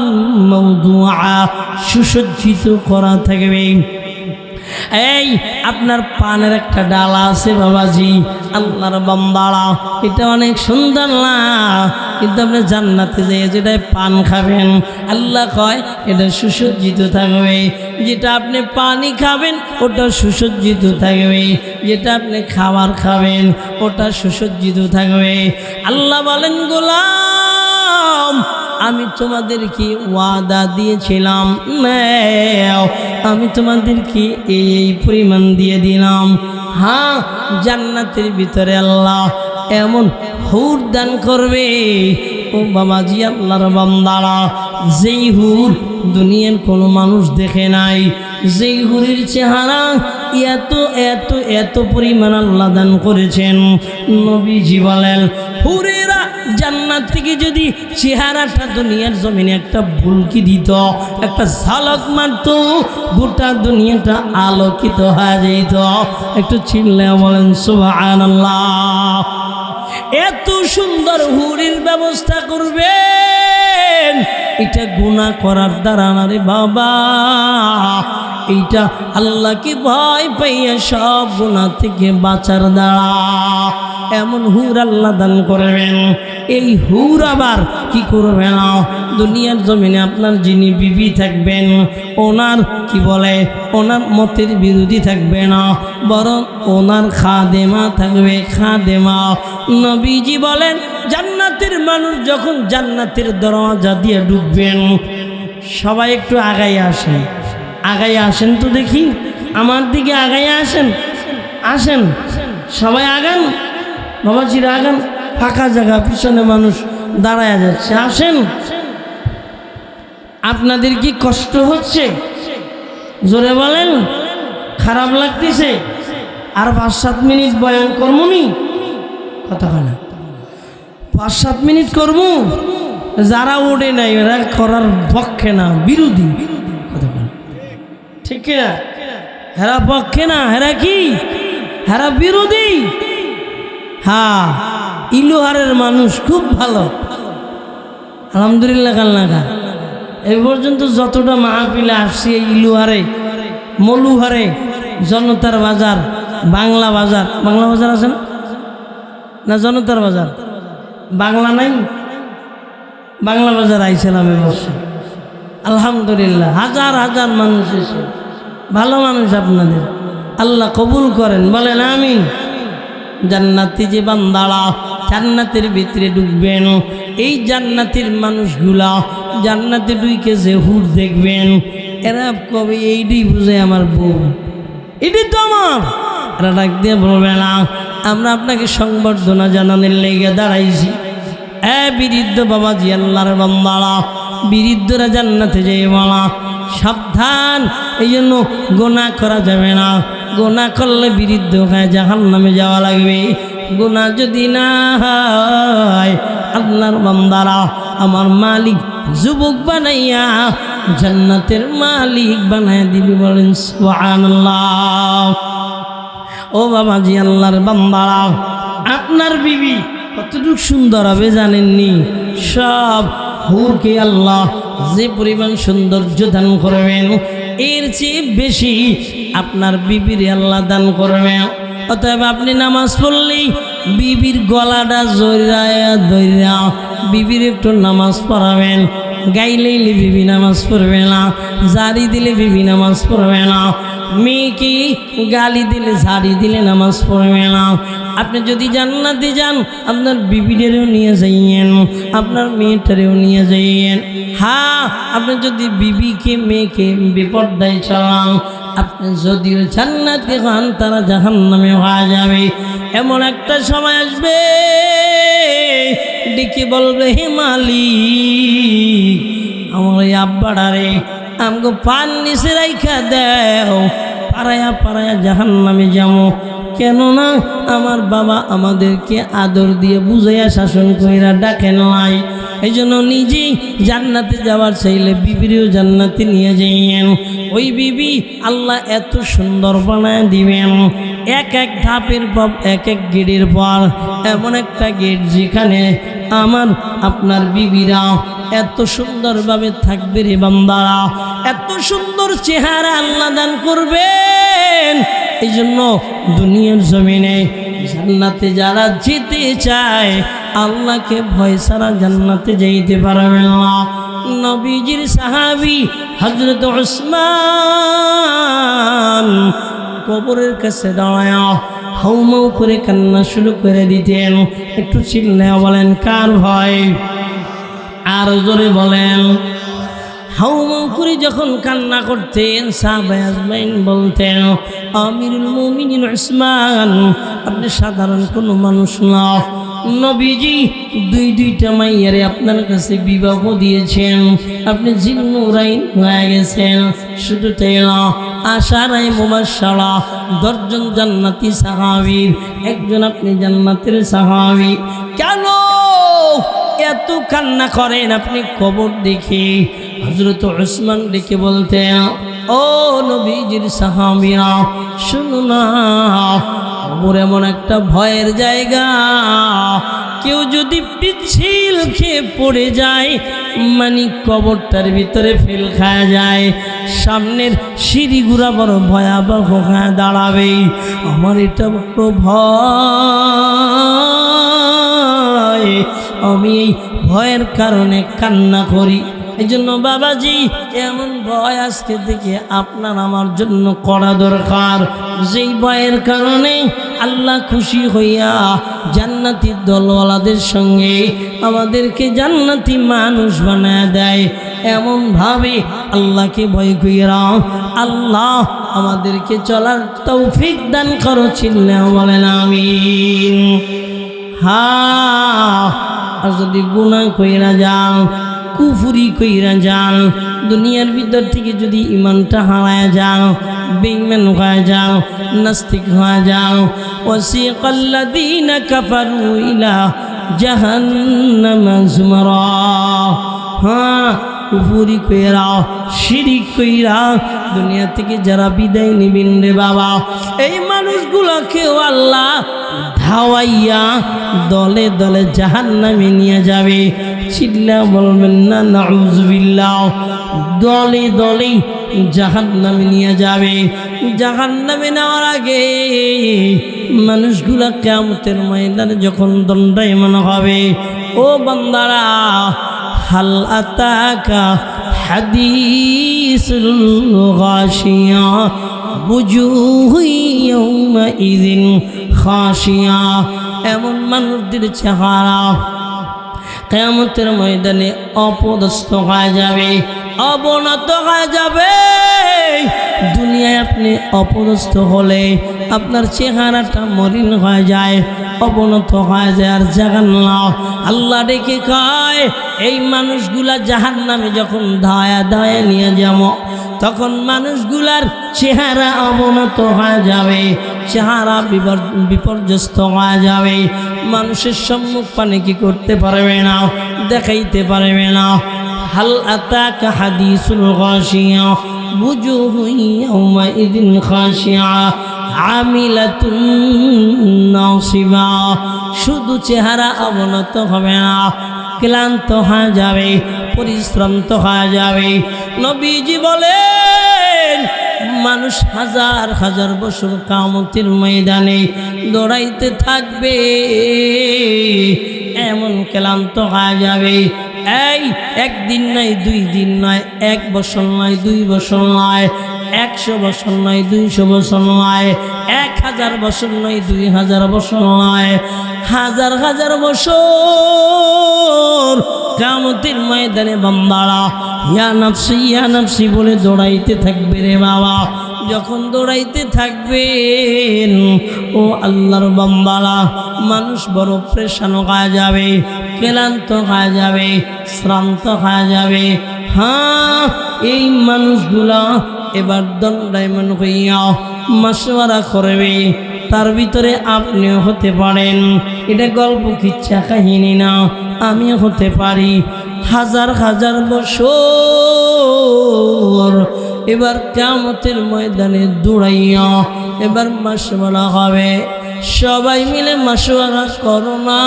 মাওদুআ, সুসজ্জিত করা থাকবে। এই আপনার পানের একটা ডালা আছে বাবাজি আল্লাহর বান্দারা, এটা অনেক সুন্দর না, কিন্তু আপনি জান্নাতে যেয়ে যেটাই পান খাবেন আল্লাহ কয় এটা সুসজ্জিত থাকবে। যেটা আপনি পানি খাবেন ওটা সুসজ্জিত থাকবে, যেটা আপনি খাবার খাবেন ওটা সুসজ্জিত থাকবে। আল্লাহ বলেন, গোলাম আমি তোমাদেরকে ওয়াদা দিয়েছিলাম, আমি তোমাদেরকে এই পরিমাণ দিয়ে দিলাম। হ্যাঁ, জান্নাতের ভিতরে আল্লাহ এমন হুর দান করবে ও বাবাজি আল্লাহর বান্দারা, যেই হুর দুনিয়ার কোনো মানুষ দেখে নাই, যেই হুরের চেহারা এত এত এত পরিমাণ আল্লাহ দান করেছেন। নবীজি বলেন, হুরেরা জান্নাত থেকে যদি চেহারাটা দুনিয়ার জমিনে একটা ভুলকি দিত, একটা ঝলক মারত, গোটা দুনিয়াটা আলোকিত হয়ে যেত। একটু চিল্লে বলেন সুবহানাল্লাহ। এত সুন্দর হুরের ব্যবস্থা করবেন, এটা গুনাহ করার দ্বারা না রে বাবা, এইটা আল্লাহকে ভয় পাইয়া সব গুনাহ থেকে বাঁচার দ্বারা এমন হুর আল্লাহ দান করবেন। এই হুর আবার কি করবে না, দুনিয়ার জমিনে আপনার যিনি বিবি থাকবেন ওনার কি বলে, ওনার মতের বিরোধী থাকবে না, বরং ওনার খাদেমা থাকবে, খাদেমা। নবীজি বলেন, জান্নাতের মানুষ যখন জান্নাতের দরওয়াজা দিয়ে ঢুকবেন, সবাই একটু আগায় আসেন, আগায় আসেন তো দেখি, আমার দিকে আগায় আসেন, আসেন সবাই আগান, বাবাজিরা আগান, ফাঁকা জায়গা, পিছনে মানুষ দাঁড়ায় যাচ্ছে, আসেন আপনাদের কি কষ্ট হচ্ছে? জোরে বলেন। খারাপ লাগতেছে? আর 5-7 মিনিট বয়ান করবনি? কথা না, 5-7 মিনিট করব। যারা ওঠে নাই এরা করার পক্ষে না, বিরোধী। কথা বলেন ঠিক কিনা? হেরা পক্ষে না, হেরা কি? হেরা বিরোধী। হ্যাঁ, ইলুহারের মানুষ খুব ভালো, আলহামদুলিল্লাহ। কালনাকা এই পর্যন্ত যতটা মাহফিলে আসছি, এই ইলুহারে, মলুহারে, জনতার বাজার, বাংলা বাজার, বাংলা বাজার আছে না? না জনতার বাজার, বাংলা নাই, বাংলা বাজার আইছিলাম এবছর। আলহামদুলিল্লাহ, হাজার হাজার মানুষ এসে, ভালো মানুষ আপনাদের, আল্লাহ কবুল করেন, বলেন আমিন। জান্নাতি যে বান্দারা জান্নাতের ভিতরে ঢুকবেন, এই জান্নাতের মানুষগুলা জান্নাতে ঢুকে যে হুর দেখবেন, এরা কবে এইটাই বুঝে আমার বউ, এটাই তো আমার। এরা ডাক দিয়ে বলবে না আমরা আপনাকে সংবর্ধনা জানানোর লেগে দাঁড়াইছি। বিরুদ্ধ বাবাজি, আল্লাহর বান্দারা, বিরুদ্ধরা জান্নাতে যেয়ে বলা সাবধান, এই জন্য গোনাহ করা যাবে না। গোনাহ করলে বিরুদ্ধ খায় জাহান্নামে যাওয়া লাগবে। গোনাহ যদি না হয়, আল্লাহর বান্দারা আমার মালিক যুবক বানাইয়া জান্নাতের মালিক বানায় দিবি, বলেন সুবহানাল্লাহ। ও বাবাজি, আল্লাহর বান্দারা, আপনার বিবি কতটুকু সুন্দর হবে জানেননি? সব হুরকে আল্লাহ যে পরিমাণ সৌন্দর্য দান করবেন, এর চেয়ে বেশি আপনার বিবির আল্লাহ দান করবেন। অতএব আপনি নামাজ পড়লেই বিবির গলাটা জড়ায়া ধইরা বিবির একটু নামাজ পড়াবেন। গাইলেইলে বিবি নামাজ পড়বে না, জারি দিলে বিবি নামাজ পড়বে না, মেয়েকে গালি দিলে ঝাড়ি দিলে নামাজ পড়বে না। আপনি যদি জান্নাতে যান, আপনার বিবিদেরও নিয়ে যাইয়েন, আপনার মেয়েটারেও নিয়ে যাইয়েন। হ্যাঁ, আপনি যদি বিবিকে মেয়েকে বিপর্দায় চালান, আপনি যদিও জান্নাতে হন, তারা জাহান্নামে হয়ে যাবে। এমন একটা সময় আসবে ডেকে বলবে, হে মালিক, আমার এই আব্বাটারে আমাকে পান নিচে রাইখা দেও, পাড়ায়া পাড়ায়া জাহান্নামে যাবো। কেননা আমার বাবা আমাদেরকে আদর দিয়ে বুঝাইয়া শাসন কইরা ডাকেন নাই। এই জন্য নিজেই জান্নাতে যাওয়ার চাইলে বিবিরও জান্নাতে নিয়ে যাইয়েন। ওই বিবি আল্লাহ এত সুন্দর বানায় দিবেন, এক এক ধাপের পর এক এক গেটের পর এমন একটা গেট যেখানে আমার আপনার বিবিরা এত সুন্দরভাবে থাকবে রে বান্দারা, এত সুন্দর চেহারা আল্লাহ দান করবেন। এই জন্য দুনিয়ার জমিনে জান্নাতে যারা যেতে চায়, আল্লাহকে ভয় ছাড়া জান্নাতে যাইতে পারবে না। নবীজির সাহাবী হযরত উসমান কবরের কাছে দাঁড়ায়া হাউমাউ করে কান্না শুরু করে দিতেন। একটু চিল্লায়া বলেন কার ভয়? আর জোরে বলেন। হাউমাউ করে যখন কান্না করতেন, সাহাবায়ে আজমাইন বলতেন, আমিরুল মুমিনিন উসমান, আপনি সাধারণ কোনো মানুষ না। নবীজি দুইটা মাইয়ারে আপনার কাছে বিবাহ দিয়েছেন, আপনি জিন্নুরাইন হয়ে গেছেন। শুধু তাই না, আশারায়ে মুবাশশারা 10 জন জান্নাতি সাহাবীর একজন আপনি জান্নাতের সাহাবী। কেন এত কান্না করেন আপনি কবর দেখে? হযরত উসমান ডেকে বলতেন, ও নবীজির সাহাবীরা, শুনো না, কবর এমন একটা ভয়ের জায়গা, কেউ যদি পিচ্ছিল খেয়ে পড়ে যায়, মানে কবরটার ভিতরে ফেল খাওয়া যায়, সামনের সিঁড়িগুড়া বড় ভয়াবহ হয়ে দাঁড়াবে। আমার এটা বড় ভয়, আমি এই ভয়ের কারণে কান্না করি। এই জন্য বাবাজি, এমন ভয় আজকে থেকে আপনার আমার জন্য করা দরকার, যেই ভয়ের কারণে আল্লাহ খুশি হইয়া জান্নাতি দলওয়ালাদের সঙ্গে আমাদেরকে জান্নাতি মানুষ বানায় দেয়। এমনভাবে আল্লাহকে ভয় কইরা আল্লাহ আমাদেরকে চলার তৌফিক দান করো। চিল্লা বলেন আমিন। হ্যাঁ, আর যদি গুনাহ কইরা যান, কুফরি কইরা যান, দুনিয়ার ভিতর থেকে যদি ইমানটা হারায় যাও, বেঈমান হয়ে যাও, নাস্তিক হয়ে যাও, ওয়াসিকাল্লাযীনা কাফারু ইলা জাহান্নামা যুমারা, হ্যাঁ কুফরি কইরা শিরিক কইরা দুনিয়া থেকে যারা বিদায় নিবেন রে বাবা, এই মানুষগুলোকেও আল্লাহ ধাওয়াইয়া দলে দলে জাহান্নামে নিয়ে যাবে। চিল্লা বলবেন না নাউযুবিল্লাহ। দলে দলে জাহান্নামে নিয়ে যাবে। জাহান্নামে নেওয়ার আগে মানুষগুলা কিয়ামতের ময়দানে যখন দণ্ডায়মান হবে, ও বান্দারা, হাল আতাকা হাদিসুল গাশিয়া বুজুহু ইয়াউমাইযিন খাশিয়া, এমন মানুষদের চেহারা কিয়ামতের ময়দানে অপদস্থ হয়ে যাবে, অবনত হয়ে যাবে। দুনিয়ায় আপনি অপদস্থ হলে আপনার চেহারাটা মলিন হয়ে যায়, অবনত হয়ে যায়, আর জাহান্নাম আল্লাহ ডেকে কয়, এই মানুষগুলা জাহান্নামে যখন ধায়া ধায়া নিয়ে যাব, তখন মানুষগুলার চেহারা অবনত হয়ে যাবে, চেহারা বিপর্যস্ত হয়ে যাবে। মানুষের সম্মুখ পানে কি করতে পারবে না, দেখাইতে পারবে না। হাল আতাকা হাদিসুল গাশিয়া বুজুহু ইয়াউমাইযিন খাশিয়া আমিলাতুন নাসিবা, শুধু চেহারা অবনত হবে না, ক্লান্ত হয়ে যাবে, পরিশ্রান্ত হয়ে যাবে। নবীজি বলেন, মানুষ হাজার হাজার বছর কিয়ামতের ময়দানে দৌড়াইতে থাকবে, এমন ক্লান্ত হয়ে যাবে। এই একদিন নয়, 2 দিন নয়, 1 বছর নয়, 2 বছর নয়, 100 বছর নয়, 200 বছর নয়, 1000 বছর নয়, 2000 বছর নয়, হাজার হাজার বছর কিয়ামতের ময়দানে বান্দারা ইয়া নাফসি বলে দৌড়াইতে থাকবে রে বাবা। যখন দৌড়াইতে থাকবেন, ও আল্লাহর বান্দারা, মানুষ বড় পেরেশান হয়ে যাবে, ক্লান্ত হয়ে যাবে, শ্রান্ত হয়ে যাবে। হ্যাঁ, এই মানুষগুলা এবার দণ্ডায়মান হইয়া মাশওয়ারা করবে। তার ভিতরে আপনিও হতে পারেন। এটা গল্প কিচ্ছা কাহিনী না, আমিও হতে পারি। হাজার হাজার বছর এবার কিয়ামতের ময়দানে দৌড়াইয়া এবার মাশওয়ারা হবে। সবাই মিলে মাশওয়ারা করো না,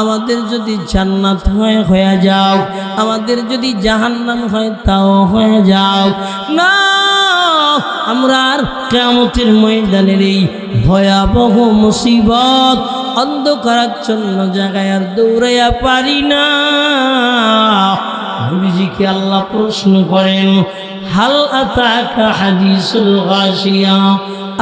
আমাদের যদি জান্নাত হয়ে যাও, আমাদের যদি জাহান্নাম হয় তাও হয়ে যাও না। আমরা আর কিয়ামতের ময়দানের এই ভয়াবহ মুসিবত অন্ধকারাচ্ছন্ন জায়গায় আর দৌড়াইয়া পারি না। নবীজিকে আল্লাহ প্রশ্ন করেন, হাল আতাকা হাদিসুল গাশিয়া,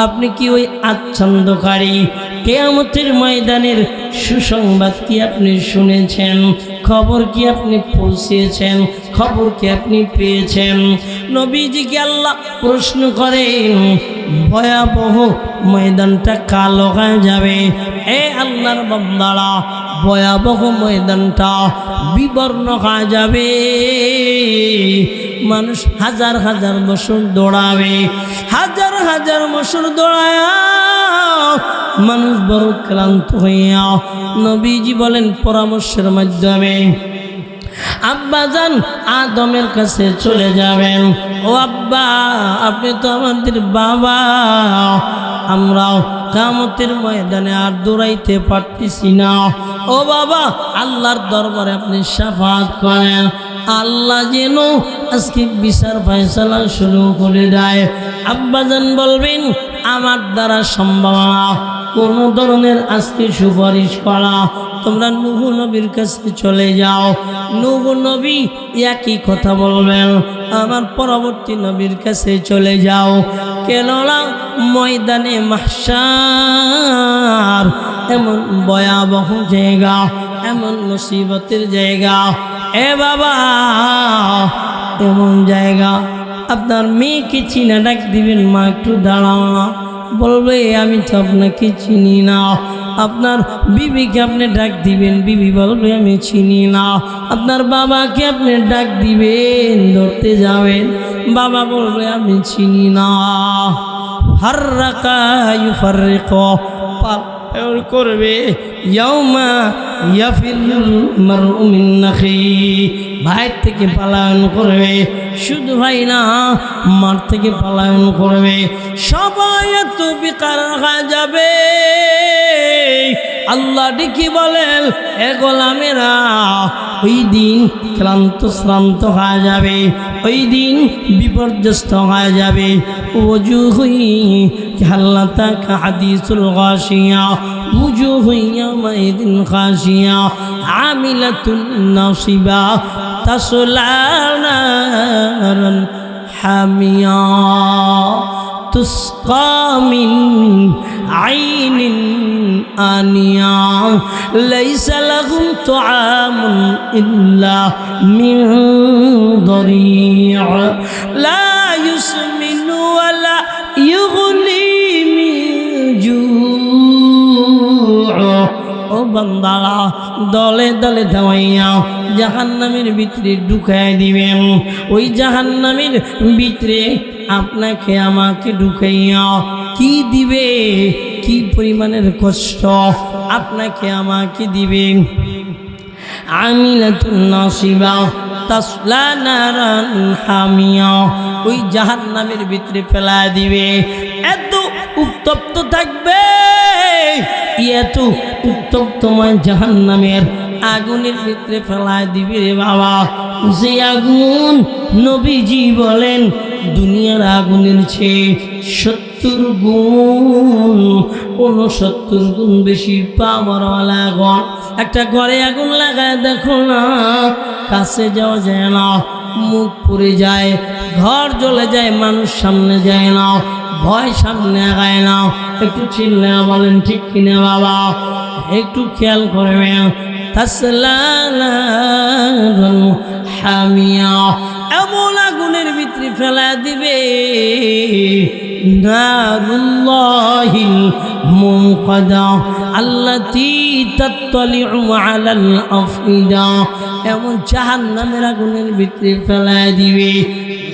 আপনি কি ওই আচ্ছন্দকারী কিয়ামতের ময়দানের সুসংবাদ কি আপনি শুনেছেন? খবর কি আপনি পৌঁছেছেন? খবর কি আপনি পেয়েছেন? নবীজিকে আল্লাহ প্রশ্ন করেন, ভয়াবহ ময়দানটা কালো হয়ে যাবে। এ আল্লাহর বান্দারা, ভয়াবহ ময়দানটা বিবর্ণ হয়ে যাবে। মানুষ হাজার হাজার বছর দৌড়াবে, হাজার হাজার বছর দৌড়ায় মানুষ বড় ক্লান্ত হইয়া নবীজি বলেন পরামর্শের মাধ্যমে আব্বাজান আদমের কাছে চলে যাবেন। ও আব্বা, আপনি তো আমাদের বাবা, আমরাও কিয়ামতের ময়দানে আর দৌড়াইতে পারতেছি না। ও বাবা, আল্লাহর দরবারে আপনি শাফাআত করেন, আল্লাহ যেন আজকে বিচার ফয়সালা শুরু করে দেয়। আব্বাজান বলবেন, আমার দ্বারা সম্ভব না কোনো ধরনের আজকে সুপারিশ করা। তোমরা নূহ নবীর কাছে চলে যাও। নূহ নবী একই কথা বলবেন, আমার পরবর্তী নবীর কাছে চলে যাও। কেননা ময়দানে মাহশার এমন ভয়াবহ জায়গা, এমন মুসিবতের জায়গা। এ বাবা, এমন জায়গা আপনার মেয়েকে চিনা ডাক দিবেন, মা একটু দাঁড়াও না। বলবে, আমি তো আপনাকে চিনি না। আপনার বিবিকে আপনি ডাক দিবেন, বিবি বলবে আমি চিনি না। আপনার বাবাকে আপনি ডাক দিবেন, ধরতে যাবেন, বাবা বলবে আমি চিনি না। ফাররাকা ইউফাররিকু, পাগল করবে। ইয়াউমা ইয়াফিরুল মারউ মিন আখি, ভাই থেকে পলায়ন করবে। শুধু ভাই না, মার থেকে পলায়ন করবে। সবাই এত বেকার হয়ে যাবে। আল্লাহ ডেকে বলেন, এ গোলামেরা, ওই দিন ক্লান্ত শ্রান্ত হয়ে যাবে, ওই দিন বিপর্যস্ত হয়ে যাবে। ওজুহুই কাল্লাতা কাহাদিসুল গাশিয়া, ওজুহুই ইয়াউমাইদিন খাশিয়া, আমিলাতুন নাসিবা, তাসলা নারান হামিয়া, তুসকা মিন আইনিন আনিয়া, লাইসা লাহুম তুআমুন ইল্লা মিন দরিয়া, লা ইউসমিনু ওয়ালা ইউগনি মিন জু'। ও বান্দারা, দলে দলে ধাওয়াইয়া জাহান্নামের ভিতরে ঢুকাই দিবেন। ওই জাহান্নামের ভিতরে আপনাকে আমাকে ঢুকাইয়া কি দিবে, কি পরিমাণের কষ্ট আপনাকে আমাকে দিবে। আমিলাতুন নাসিবা, তাসলা নারান হামিয়া, ওই জাহান্নামের ভিতরে ফেলা দিবে। এত উত্তপ্ত থাকবে, এত উত্তপ্তময় জাহান্নামের আগুনের ভিতরে ফেলা দিবে রে বাবা। যে আগুন নবীজি বলেন দুনিয়ার আগুনের চেয়ে 70 গুণ 69 গুণ বেশি পাওয়ারওয়ালা আগুন। একটা ঘরে আগুন লাগায় দেখো না, কাছে যাওয়া যায় না, মুখ পুড়ে যায়, ঘর জ্বলে যায়, মানুষ সামনে যায় না, ভয় সামনে আগায় না। একটু চিল্লা বলেন ঠিক কিনা বাবা? একটু খেয়াল করবেন। তাসলা নারান হামিয়া, এমন আগুনের ভিতরে ফেলা দিবে। নারুল্লাহিল মুনকাদা আল্লাতী তাত্তালিউ আলাল আফইদা, এমন জাহান্নামের আগুনের ভিতরে ফেলা দিবে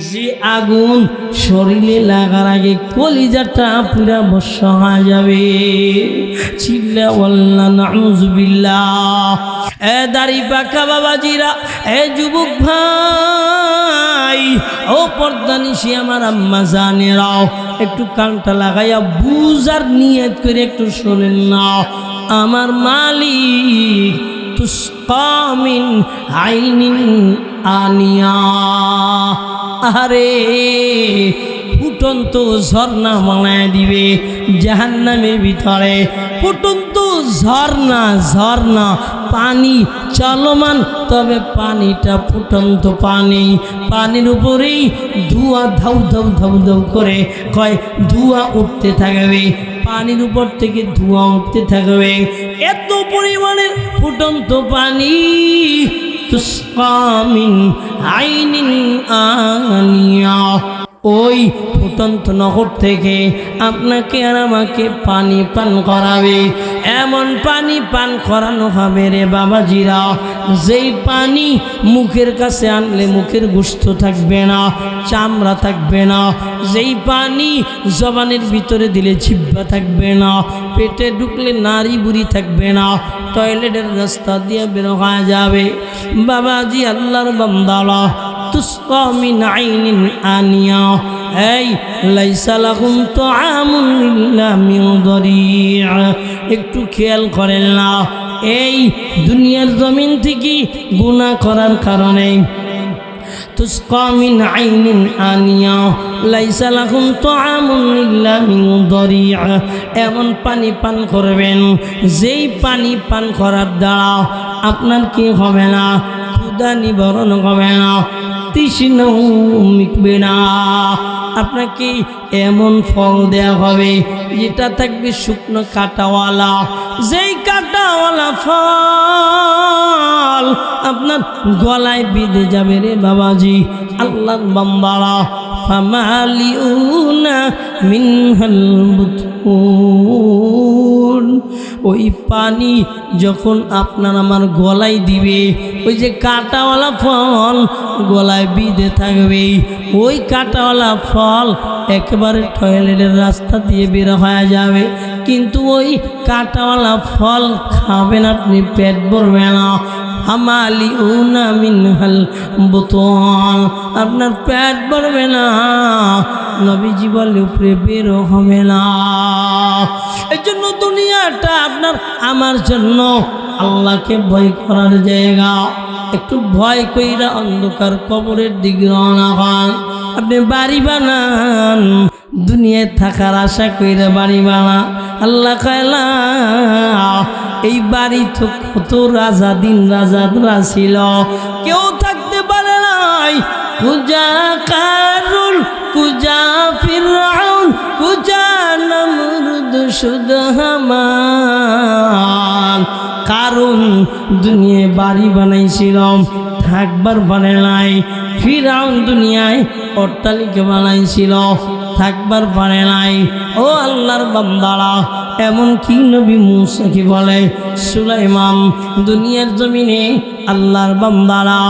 যে আগুন শরীরে লাগার আগে কলিজাটা পুরা বর্ষা হয়ে যাবে। চিল্লা ওয়াল্লা নাউযুবিল্লাহ। এ দাড়ি পাকা বাবাজিরা, এ যুবক ভাই, ও পর্দানিশি আমার আম্মা জানেরাও, একটু কানটা লাগাইয়া বুঝার নিয়ত করে একটু শোনেন না। আমার মালিক তুসকা মিন আইনিন আনিয়া, আরে ফুটন্ত ঝর্ণা বানায় দিবে জাহান্নামের ভিতরে। ফুটন্ত ঝর্ণা, ঝর্ণা পানি চলমান, তবে পানিটা ফুটন্ত পানি। পানির উপরেই ধোঁয়া ধাউ ধাউ ধাউ ধাউ করে কয় ধোঁয়া উঠতে থাকবে, পানির উপর থেকে ধোঁয়া উঠতে থাকবে। এত পরিমাণের ফুটন্ত পানি। তুসকা মিন আইনিন আনিয়া, ওই ফুটন্ত নহর থেকে আপনাকে আর আমাকে পানি পান করাবে। এমন পানি পান করানো হবে রে বাবাজিরা, যেই পানি মুখের কাছে আনলে মুখের গোশত থাকবে না, চামড়া থাকবে না। যেই পানি জবানের ভিতরে দিলে জিহ্বা থাকবে না, পেটে ঢুকলে নাড়ি বুড়ি থাকবে না, টয়লেটের রাস্তা দিয়ে বের হয়ে যাবে। বাবাজি আল্লাহর বান্দারা, তুসকা মিন আইনিন আনিয়া, এই লাইসা লাহুম তুআমুন ইল্লা মিন দরিয়া। একটু খেয়াল করেন না, এই দুনিয়ার জমিন থেকে গুনাহ করার কারণে তুসকা মিন আইনিন আনিয়া, লাইসা লাহুম তুআমুন ইল্লা মিন দরিয়া, এমন পানি পান করবেন যেই পানি পান করার দ্বারা আপনার কি হবে না, ক্ষুধা নিবারণ হবে না, তৃষ্ণাও মিটবে না। আপনাকে এমন ফল দেয়া হবে যেটা থাকবে শুকনো কাঁটাওয়ালা, যেই কাঁটাওয়ালা ফল আপনার গলায় বিঁধে যাবে রে বাবাজি। আল্লাহর বান্দারা, ফামালিউনা মিনহাল বুতুন, ওই পানি যখন আপনার আমার গলায় দিবে, ওই যে কাঁটাওয়ালা ফল গলায় বিঁধে থাকবে, ওই কাঁটাওয়ালা ফল একেবারে টয়লেটের রাস্তা দিয়ে বের হয়ে যাবে, কিন্তু ওই কাঁটাওয়ালা ফল খাবেন আপনি, পেট ভরবে না। হামালিউনা মিনহাল বুতুন, আপনার পেট ভরবে না, নবীজি বলে উপরে বেরো হবে না। এই জন্য দুনিয়াটা আপনার আমার জন্য আল্লাহকে ভয় করার জায়গা। একটু ভয় কইরা অন্ধকার কবরের দিকে রওনা হন। আপনি বাড়ি বানান, দুনিয়ায় থাকার আশা কইরা বাড়ি বানা। আল্লাহ কয়লা এই বাড়ি তো কত রাজা দিন রাজাদরা ছিল, কেউ থাকতে পারে নাই। কুজা কারুন, কুজা ফিরআউন, কুজা নমরুদ শুধু হামান। কারণ দুনিয়ায় বাড়ি বানাইছিল, থাকবার বানায় নাই। ফিরআউন দুনিয়ায় অট্টালিকা বানাইছিল, থাকবার পারে নাই। ও আল্লাহর বান্দারা, এমন কি নবী মুসা কি বলে সুলাইমান, দুনিয়ার জমিনে আল্লাহর বান্দারা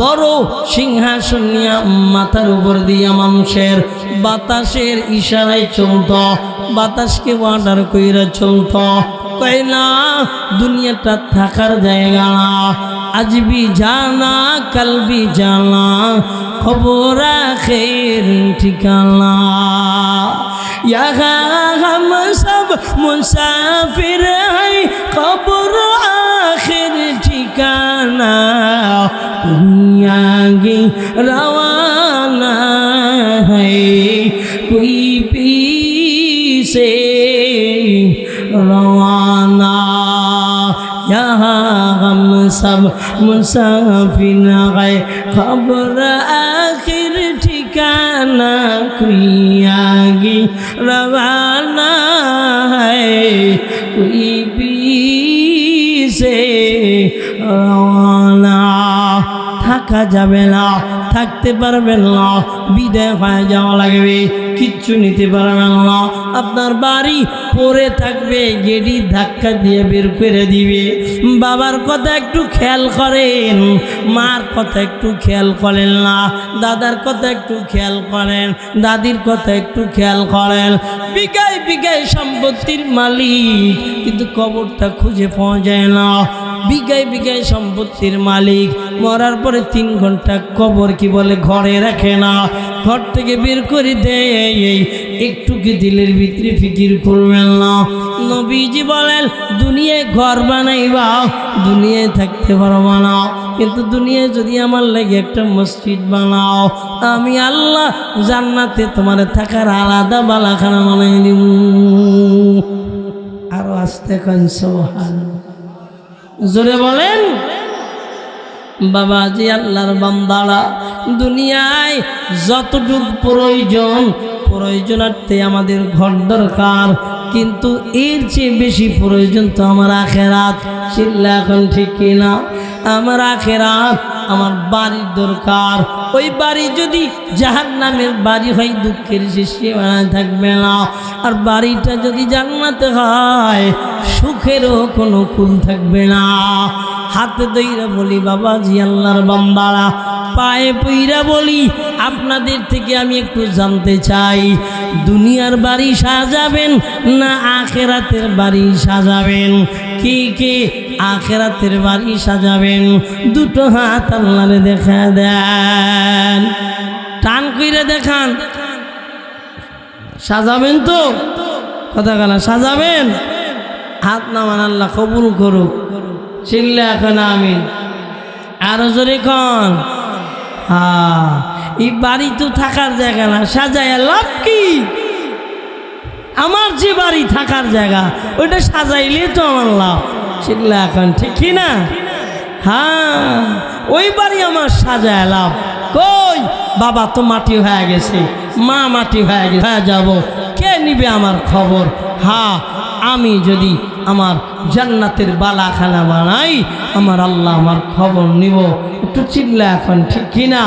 বড় সিংহাসন নিয়ে মাথার উপর দিয়া মানুষের বাতাসের ইশারায় চলত, বাতাসকে অর্ডার কইরা চলত। কয় না, দুনিয়াটা থাকার জায়গা না। আজ भी जाना कल भी जाना, खबर आखिर ठिकाना। यहाँ हम सब मुसाफिर हैं, खबर आखिर ठिकाना। दुनिया की रवाना है, कोई पीछे रवाना। यहाँ हम सब मुसाफिर हैं, खबर आखिर ठिकाना। कोई आगे रवाना है, कोई पीछे रवाना। থাকা যাবে না, থাকতে পারবেন না, বিদায় হয়ে যাওয়া লাগবে, কিচ্ছু নিতে পারবেন না। আপনার বাড়ি পড়ে থাকবে, গেড়ি ধাক্কা দিয়ে বের করে দিবে। বাবার কথা একটু খেয়াল করেন, মার কথা একটু খেয়াল করেন না, দাদার কথা একটু খেয়াল করেন, দাদির কথা একটু খেয়াল করেন। বিঘায় বিঘায় সম্পত্তির মালিক, কিন্তু কবরটা খুঁজে পাওয়া যায় না। বিঘায় বিঘায় সম্পত্তির মালিক, মরার পরে 3 ঘন্টা কবর কি বলে ঘরে রাখে না, ঘর থেকে বের করে দেয়। একটু কি দিলের ভিতরে ফিকির করবেন না? নবীজি বলেন, দুনিয়ায় ঘর বানাইবা, দুনিয়ায় থাকতে পারবা না, কিন্তু দুনিয়ায় যদি আমার লাগে একটা মসজিদ বানাও, আমি আল্লাহ জান্নাতে তোমার থাকার আলাদা বালাখানা বানাই দিব। আরো আস্তে কান সুবহানাল্লাহ, জোরে বলেন। বাবাজি, আল্লাহর বান্দারা, দুনিয়ায় যতটুকু প্রয়োজনার্থে আমাদের ঘর দরকার, কিন্তু এর চেয়ে বেশি প্রয়োজন তো আমার আখেরাত। চিল্লা এখন ঠিক কিনা? আমার আখেরাত, আমার বাড়ির দরকার। ওই বাড়ি যদি জাহান্নামের বাড়ি হয়, দুঃখের সৃষ্টি থাকবে না। আর বাড়িটা যদি জান্নাতে হয়, সুখেরও কোনো কুল থাকবে না। হাতে দইরা বলি বাবাজি, আল্লাহর বান্দারা, পায়ে পইরা বলি, আপনাদের থেকে আমি একটু জানতে চাই, দুনিয়ার বাড়ি সাজাবেন না আখেরাতের বাড়ি সাজাবেন? কে কে আখেরাতের বাড়ি সাজাবেন? দুটো হাত আল্লাহরে দেখা দেন, টান কইরা দেখান। সাজাবেন তো? কথা কানা সাজাবেন? হাত নামান, আল্লাহ কবুল করুক। চিল্লা এখন আমিন। আরো জোরে কন। হ্যাঁ, এই বাড়ি তো থাকার জায়গা না, সাজায় লাভ কি? আমার যে বাড়ি থাকার জায়গা, ওইটা সাজাইলে তো আমার লাভ। চিল্লা এখন ঠিক কি না? হ্যাঁ, ওই বাড়ি আমার সাজায় লাভ। কই বাবা তো মাটি হয়ে গেছে, মা মাটি হয়ে গেছে, হয়ে যাব, কে নিবে আমার খবর? হ্যাঁ, আমি যদি আমার জান্নাতের বালাখানা বানাই, আমার আল্লাহ আমার খবর নিব। একটু চিল্লা এখন ঠিক কিনা?